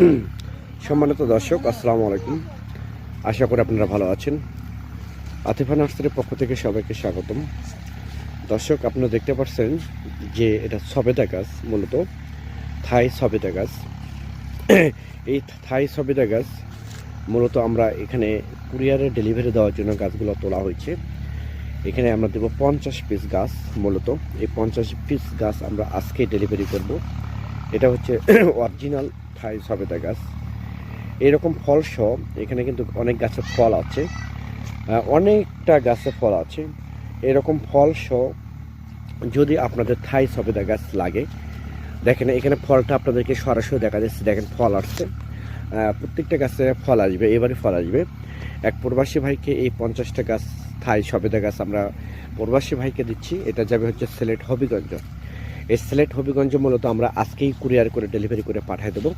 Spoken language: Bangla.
সম্মানিত দর্শক, আসসালামু আলাইকুম। আশা করি আপনারা ভালো আছেন। আতিফা নার্সারির পক্ষ থেকে সবাইকে স্বাগতম। দর্শক, আপনারা দেখতে পাচ্ছেন যে এটা সবেদা গাছ, মূলত থাই সবেদা গাছ। এই থাই সবেদা গাছ মূলত আমরা এখানে কুরিয়ারে ডেলিভারি দেওয়ার জন্য গাছগুলো তোলা হয়েছে। এখানে আমরা দেবো 50 পিস গাছ। মূলত এই 50 পিস গাছ আমরা আজকে ডেলিভারি করব। এটা হচ্ছে অরিজিনাল থাই সবেদা গাছ। এরকম ফল সহ এখানে কিন্তু অনেক গাছে ফল আছে, অনেকটা গাছে ফল আছে। এরকম ফল সহ যদি আপনাদের থাই সবেদা গাছ লাগে, দেখেন এখানে ফলটা আপনাদেরকে সরাসরি দেখা যাচ্ছে। দেখেন ফল আসছে, প্রত্যেকটা গাছে ফল আসবে, এবারে ফল আসবে। এক প্রবাসী ভাইকে এই 50টা গাছ থাই সবেদা গাছ আমরা প্রবাসী ভাইকে দিচ্ছি। এটা যাবে হচ্ছে সিলেট হবিগঞ্জ। এই সিলেট হবিগঞ্জ মূলত আমরা আজকেই কুরিয়ার করে ডেলিভারি করে পাঠিয়ে দেবো।